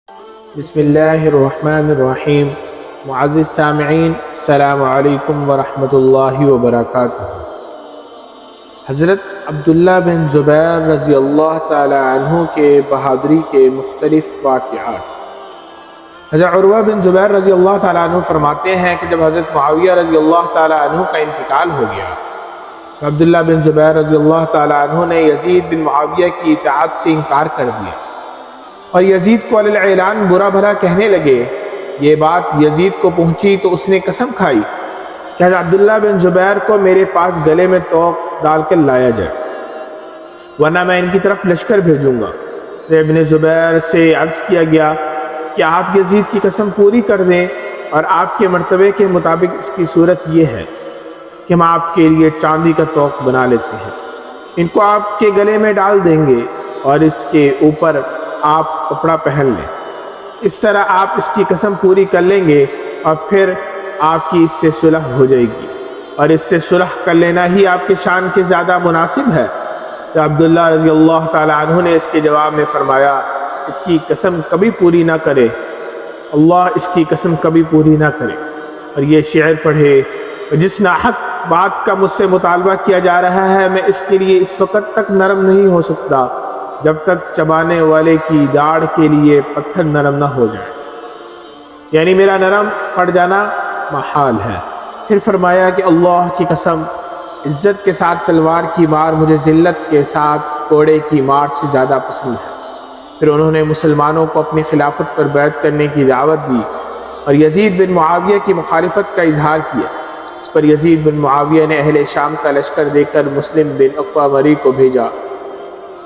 بسم اللہ الرحمن الرحیم۔ معزز سامعین، السلام علیکم ورحمۃ اللہ وبرکاتہ۔ حضرت عبداللہ بن زبیر رضی اللہ تعالی عنہ کے بہادری کے مختلف واقعات۔ حضرت عروہ بن زبیر رضی اللہ تعالی عنہ فرماتے ہیں کہ جب حضرت معاویہ رضی اللہ تعالی عنہ کا انتقال ہو گیا تو عبداللہ بن زبیر رضی اللہ تعالی عنہ نے یزید بن معاویہ کی اطاعت سے انکار کر دیا اور یزید کو علی الاعلان برا بھلا کہنے لگے۔ یہ بات یزید کو پہنچی تو اس نے قسم کھائی کہ حضرت عبداللہ بن زبیر کو میرے پاس گلے میں توق ڈال کر لایا جائے، ورنہ میں ان کی طرف لشکر بھیجوں گا۔ ابن زبیر سے عرض کیا گیا کہ آپ یزید کی قسم پوری کر دیں، اور آپ کے مرتبے کے مطابق اس کی صورت یہ ہے کہ ہم آپ کے لیے چاندی کا توق بنا لیتے ہیں، ان کو آپ کے گلے میں ڈال دیں گے اور اس کے اوپر آپ کپڑا پہن لیں۔ اس طرح آپ اس کی قسم پوری کر لیں گے اور پھر آپ کی اس سے صلح ہو جائے گی، اور اس سے صلح کر لینا ہی آپ کے شان کے زیادہ مناسب ہے۔ تو عبداللہ رضی اللہ تعالی عنہ نے اس کے جواب میں فرمایا، اس کی قسم کبھی پوری نہ کرے، اللہ اس کی قسم کبھی پوری نہ کرے۔ اور یہ شعر پڑھے، جس ناحق بات کا مجھ سے مطالبہ کیا جا رہا ہے، میں اس کے لیے اس وقت تک نرم نہیں ہو سکتا جب تک چبانے والے کی داڑھ کے لیے پتھر نرم نہ ہو جائے، یعنی میرا نرم پڑ جانا محال ہے۔ پھر فرمایا کہ اللہ کی قسم، عزت کے ساتھ تلوار کی مار مجھے ذلت کے ساتھ کوڑے کی مار سے زیادہ پسند ہے۔ پھر انہوں نے مسلمانوں کو اپنی خلافت پر بیعت کرنے کی دعوت دی اور یزید بن معاویہ کی مخالفت کا اظہار کیا۔ اس پر یزید بن معاویہ نے اہل شام کا لشکر دے کر مسلم بن عقبہ مری کو بھیجا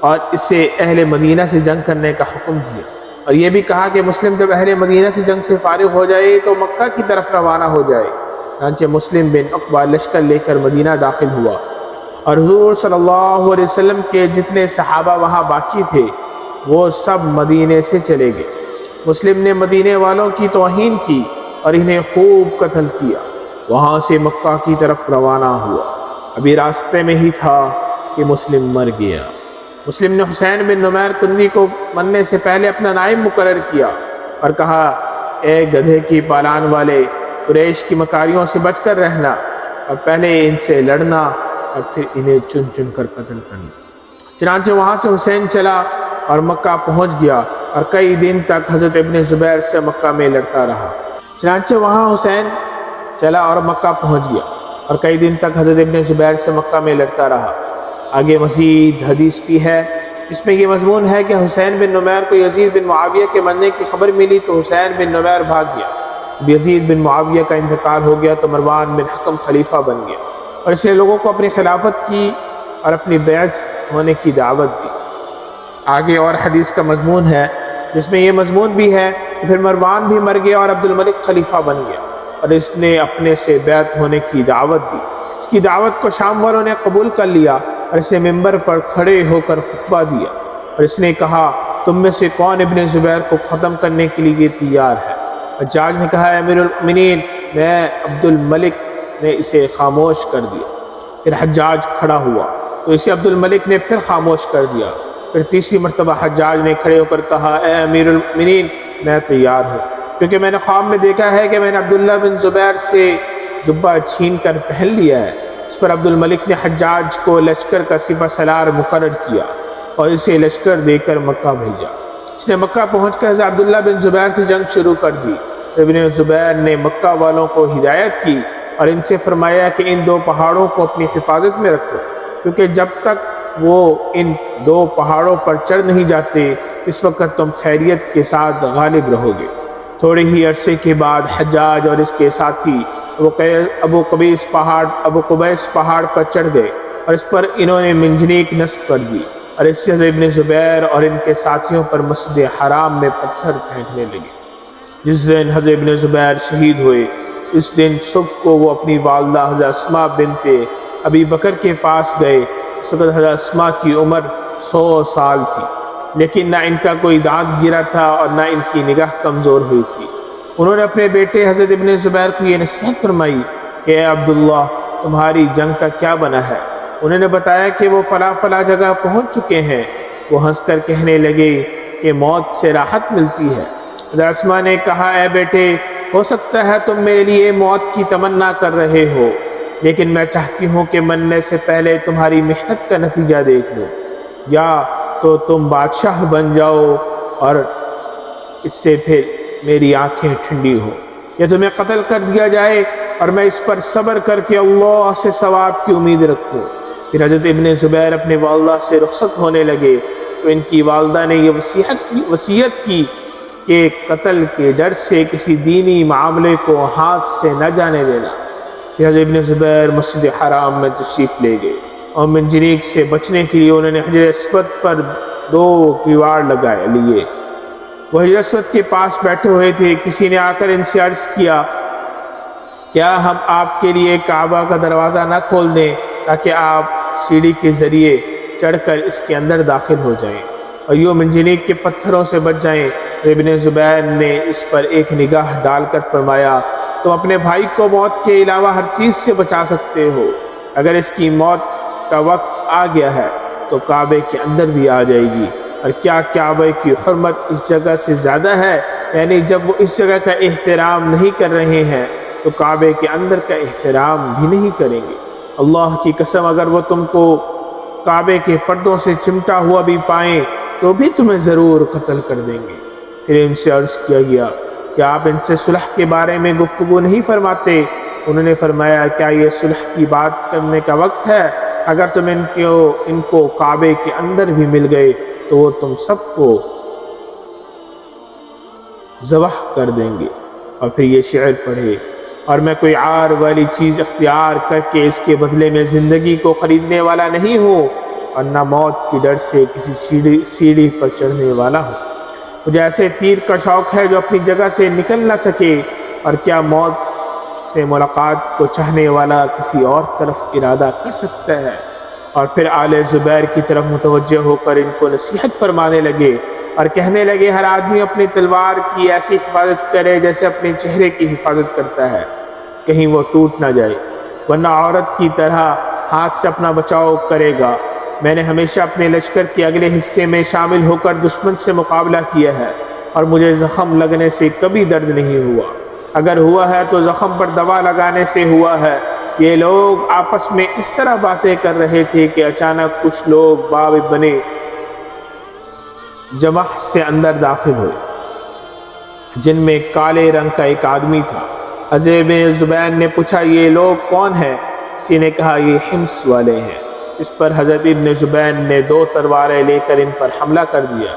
اور اس سے اہل مدینہ سے جنگ کرنے کا حکم دیا، اور یہ بھی کہا کہ مسلم جب اہل مدینہ سے جنگ سے فارغ ہو جائے تو مکہ کی طرف روانہ ہو جائے۔ چنانچہ مسلم بن عقبہ لشکر لے کر مدینہ داخل ہوا، اور حضور صلی اللہ علیہ وسلم کے جتنے صحابہ وہاں باقی تھے وہ سب مدینے سے چلے گئے۔ مسلم نے مدینے والوں کی توہین کی اور انہیں خوب قتل کیا، وہاں سے مکہ کی طرف روانہ ہوا۔ ابھی راستے میں ہی تھا کہ مسلم مر گیا۔ مسلم نے حسین بن نمیر کنوی کو مرنے سے پہلے اپنا نائب مقرر کیا اور کہا، اے گدھے کی پالان والے، قریش کی مکاریوں سے بچ کر رہنا، اور پہلے ان سے لڑنا اور پھر انہیں چن چن کر قتل کرنا۔ چنانچہ وہاں سے حسین چلا اور مکہ پہنچ گیا، اور کئی دن تک حضرت ابن زبیر سے مکہ میں لڑتا رہا۔ چنانچہ وہاں حسین چلا اور مکہ پہنچ گیا، اور کئی دن تک حضرت ابن زبیر سے مکہ میں لڑتا رہا۔ آگے مزید حدیث بھی ہے جس میں یہ مضمون ہے کہ حسین بن نمیر کو یزید بن معاویہ کے مرنے کی خبر ملی تو حسین بن نمیر بھاگ گیا۔ جب یزید بن معاویہ کا انتقال ہو گیا تو مروان بن حکم خلیفہ بن گیا، اور اس نے لوگوں کو اپنی خلافت کی اور اپنی بیعت ہونے کی دعوت دی۔ آگے اور حدیث کا مضمون ہے جس میں یہ مضمون بھی ہے کہ پھر مروان بھی مر گیا اور عبد الملک خلیفہ بن گیا، اور اس نے اپنے سے بیعت ہونے کی دعوت دی۔ اس کی دعوت کو شام والوں نے قبول کر لیا اور اسے ممبر پر کھڑے ہو کر خطبہ دیا، اور اس نے کہا، تم میں سے کون ابن زبیر کو ختم کرنے کے لیے تیار ہے؟ حجاج نے کہا، امیر المؤمنین میں۔ عبد الملک نے اسے خاموش کر دیا۔ پھر حجاج کھڑا ہوا تو اسے عبد الملک نے پھر خاموش کر دیا۔ پھر تیسری مرتبہ حجاج نے کھڑے ہو کر کہا، اے امیر المؤمنین میں تیار ہوں، کیونکہ میں نے خواب میں دیکھا ہے کہ میں نے عبداللہ بن زبیر سے جبہ چھین کر پہن لیا ہے۔ اس پر عبد الملک نے حجاج کو لشکر کا سپہ سالار مقرر کیا اور اسے لشکر دے کر مکہ بھیجا۔ اس نے مکہ پہنچ کر حضرت عبداللہ بن زبیر سے جنگ شروع کر دی۔ ابن زبیر نے مکہ والوں کو ہدایت کی اور ان سے فرمایا کہ ان دو پہاڑوں کو اپنی حفاظت میں رکھو، کیونکہ جب تک وہ ان دو پہاڑوں پر چڑھ نہیں جاتے اس وقت تم خیریت کے ساتھ غالب رہو گے۔ تھوڑے ہی عرصے کے بعد حجاج اور اس کے ساتھی ابو قبیس پہاڑ پر چڑھ گئے، اور اس پر انہوں نے منجنیق نصب کر دی، اور اس سے ابن زبیر اور ان کے ساتھیوں پر مسجد حرام میں پتھر پھینکنے لگے۔ جس دن حضرت ابن زبیر شہید ہوئے اس دن صبح کو وہ اپنی والدہ حضرت اسماء بنت ابی بکر کے پاس گئے۔ اس وقت حضرت اسماء کی عمر 100 سال تھی، لیکن نہ ان کا کوئی دانت گرا تھا اور نہ ان کی نگاہ کمزور ہوئی تھی۔ انہوں نے اپنے بیٹے حضرت ابن زبیر کو یہ نصیحت فرمائی کہ اے عبداللہ، تمہاری جنگ کا کیا بنا ہے؟ انہوں نے بتایا کہ وہ فلاں فلاں جگہ پہنچ چکے ہیں۔ وہ ہنس کر کہنے لگے کہ موت سے راحت ملتی ہے، حضرت اسماء نے کہا اے بیٹے ہو سکتا ہے تم میرے لیے موت کی تمنا کر رہے ہو، لیکن میں چاہتی ہوں کہ مرنے سے پہلے تمہاری محنت کا نتیجہ دیکھ لو، یا تو تم بادشاہ بن جاؤ اور اس سے پھر میری آنکھیں ٹھنڈی ہو، یا تمہیں قتل کر دیا جائے اور میں اس پر صبر کر کے اللہ سے ثواب کی امید رکھوں۔ پھر حضرت ابن زبیر اپنے والدہ سے رخصت ہونے لگے تو ان کی والدہ نے یہ وصیت کی کہ قتل کے ڈر سے کسی دینی معاملے کو ہاتھ سے نہ جانے دینا۔ پھر حضرت ابن زبیر مسجد حرام میں تشریف لے گئے اور منجنیق سے بچنے کے لیے انہوں نے حجر اسود پر 2 کیواڑ لگائے لیے۔ وہ حجر اسود کے پاس بیٹھے ہوئے تھے، کسی نے آ کر ان سے عرض کیا کیا ہم آپ کے لیے کعبہ کا دروازہ نہ کھول دیں تاکہ آپ سیڑھی کے ذریعے چڑھ کر اس کے اندر داخل ہو جائیں اور یوں منجنیق کے پتھروں سے بچ جائیں؟ ابن زبیر نے اس پر ایک نگاہ ڈال کر فرمایا تم اپنے بھائی کو موت کے علاوہ ہر چیز سے بچا سکتے ہو، اگر اس کی موت کا وقت آ گیا ہے تو کعبے کے اندر بھی آ جائے گی، اور کیا کعبے کی حرمت اس جگہ سے زیادہ ہے؟ یعنی جب وہ اس جگہ کا احترام نہیں کر رہے ہیں تو کعبے کے اندر کا احترام بھی نہیں کریں گے۔ اللہ کی قسم اگر وہ تم کو کعبے کے پردوں سے چمٹا ہوا بھی پائیں تو بھی تمہیں ضرور قتل کر دیں گے۔ پھر ان سے عرض کیا گیا کہ آپ ان سے صلح کے بارے میں گفتگو نہیں فرماتے؟ انہوں نے فرمایا کیا یہ صلح کی بات کرنے کا وقت ہے؟ اگر تم ان کو کعبے کے اندر بھی مل گئے تو وہ تم سب کو ذبح کر دیں گے۔ اور پھر یہ شعر پڑھے اور میں کوئی عار والی چیز اختیار کر کے اس کے بدلے میں زندگی کو خریدنے والا نہیں ہوں، اور نہ موت کی ڈر سے کسی سیڑھی پر چڑھنے والا ہوں۔ مجھے ایسے تیر کا شوق ہے جو اپنی جگہ سے نکل نہ سکے، اور کیا موت سے ملاقات کو چاہنے والا کسی اور طرف ارادہ کر سکتا ہے؟ اور پھر آل زبیر کی طرف متوجہ ہو کر ان کو نصیحت فرمانے لگے اور کہنے لگے ہر آدمی اپنی تلوار کی ایسی حفاظت کرے جیسے اپنے چہرے کی حفاظت کرتا ہے، کہیں وہ ٹوٹ نہ جائے، ورنہ عورت کی طرح ہاتھ سے اپنا بچاؤ کرے گا۔ میں نے ہمیشہ اپنے لشکر کے اگلے حصے میں شامل ہو کر دشمن سے مقابلہ کیا ہے اور مجھے زخم لگنے سے کبھی درد نہیں ہوا، اگر ہوا ہے تو زخم پر دوا لگانے سے ہوا ہے۔ یہ لوگ آپس میں اس طرح باتیں کر رہے تھے کہ اچانک کچھ لوگ باب بنے جمح سے اندر داخل ہوئے جن میں کالے رنگ کا ایک آدمی تھا۔ حضرت ابن زبیر نے پوچھا یہ لوگ کون ہیں؟ کسی نے کہا یہ حمص والے ہیں۔ اس پر حضرت ابن زبیر نے 2 تلواریں لے کر ان پر حملہ کر دیا۔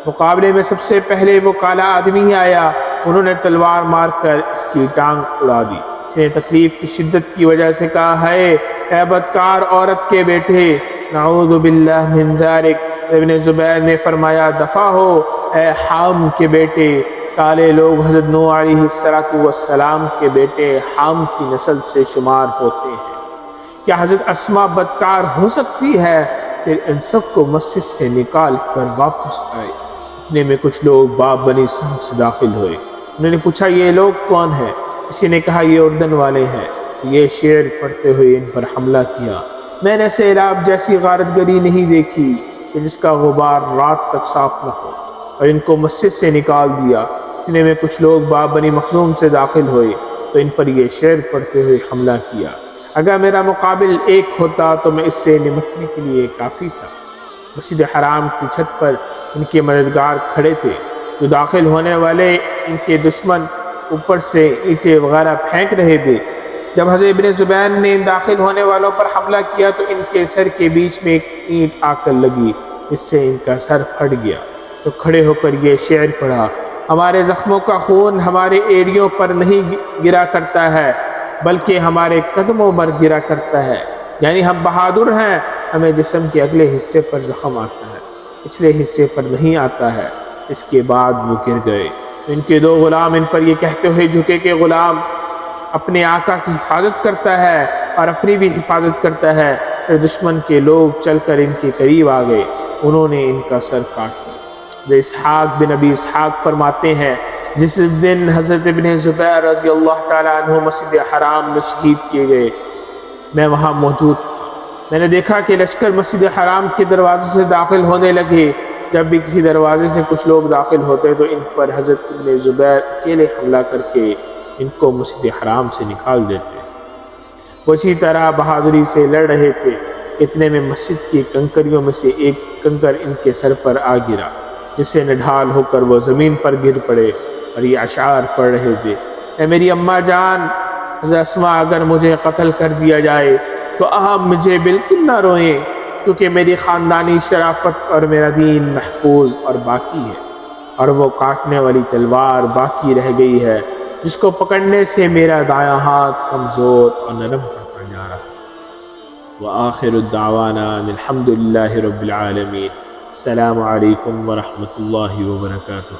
مقابلے میں سب سے پہلے وہ کالا آدمی آیا، انہوں نے تلوار مار کر اس کی ٹانگ اڑا دی۔ اس نے تکلیف کی شدت کی وجہ سے کہا ہے اے بدکار عورت کے بیٹے، نعوذ باللہ من ذالک۔ ابن زبیر نے فرمایا دفع ہو اے حام کے بیٹے، کالے لوگ حضرت نوح علیہ السلام کے بیٹے حام کی نسل سے شمار ہوتے ہیں، کیا حضرت اسماء بدکار ہو سکتی ہے؟ پھر ان سب کو مسجد سے نکال کر واپس آئے۔ اتنے میں کچھ لوگ باب بنی سہم سے داخل ہوئے، انہوں نے پوچھا یہ لوگ کون ہیں؟ کسی نے کہا یہ اردن والے ہیں۔ یہ شعر پڑھتے ہوئے ان پر حملہ کیا۔ میں نے سیلاب جیسی غارت گری نہیں دیکھی کہ جس کا غبار رات تک صاف نہ ہو، اور ان کو مسجد سے نکال دیا۔ اتنے میں کچھ لوگ باب بنی مخزوم سے داخل ہوئے تو ان پر یہ شعر پڑھتے ہوئے حملہ کیا۔ اگر میرا مقابل ایک ہوتا تو میں اس سے نمٹنے کے لیے کافی تھا۔ مسجد حرام کی چھت پر ان کے مددگار کھڑے تھے، جو داخل ہونے والے ان کے دشمن اوپر سے اینٹیں وغیرہ پھینک رہے تھے۔ جب حضرت ابن زبیر نے ان داخل ہونے والوں پر حملہ کیا تو ان کے سر کے بیچ میں ایک اینٹ آ کر لگی، اس سے ان کا سر پھٹ گیا۔ تو کھڑے ہو کر یہ شعر پڑھا ہمارے زخموں کا خون ہمارے ایڑیوں پر نہیں گرا کرتا ہے بلکہ ہمارے قدموں پر گرا کرتا ہے، یعنی ہم بہادر ہیں، ہمیں جسم کے اگلے حصے پر زخم آتا ہے، پچھلے حصے پر نہیں آتا ہے۔ اس کے بعد وہ گر گئے۔ ان کے 2 غلام ان پر یہ کہتے ہوئے جھکے کہ غلام اپنے آقا کی حفاظت کرتا ہے اور اپنی بھی حفاظت کرتا ہے۔ پھر دشمن کے لوگ چل کر ان کے قریب آ گئے، انہوں نے ان کا سر کاٹ لیا۔ اسحاق بن ابی اسحاق فرماتے ہیں جس دن حضرت ابن زبیر رضی اللہ تعالیٰ عنہ مسجد حرام میں شہید کیے گئے میں وہاں موجود تھا۔ میں نے دیکھا کہ لشکر مسجد حرام کے دروازے سے داخل ہونے لگے جب بھی کسی دروازے سے کچھ لوگ داخل ہوتے تو ان پر حضرت ابن زبیر اکیلے حملہ کر کے ان کو مسجد حرام سے نکال دیتے۔ وہ اسی طرح بہادری سے لڑ رہے تھے، اتنے میں مسجد کی کنکریوں میں سے ایک کنکر ان کے سر پر آ گرا، جس سے نڈھال ہو کر وہ زمین پر گر پڑے اور یہ اشعار پڑھ رہے تھے: اے میری اماں جان، حضرت اسماء، اگر مجھے قتل کر دیا جائے تو آپ مجھے بالکل نہ روئیں، کیونکہ میری خاندانی شرافت اور میرا دین محفوظ اور باقی ہے، اور وہ کاٹنے والی تلوار باقی رہ گئی ہے جس کو پکڑنے سے میرا دایاں ہاتھ کمزور اور نرم ہوتا جا رہا ہے۔ وآخر الدعوانا الحمد للہ رب العالمین۔ السلام علیکم ورحمۃ اللہ وبرکاتہ۔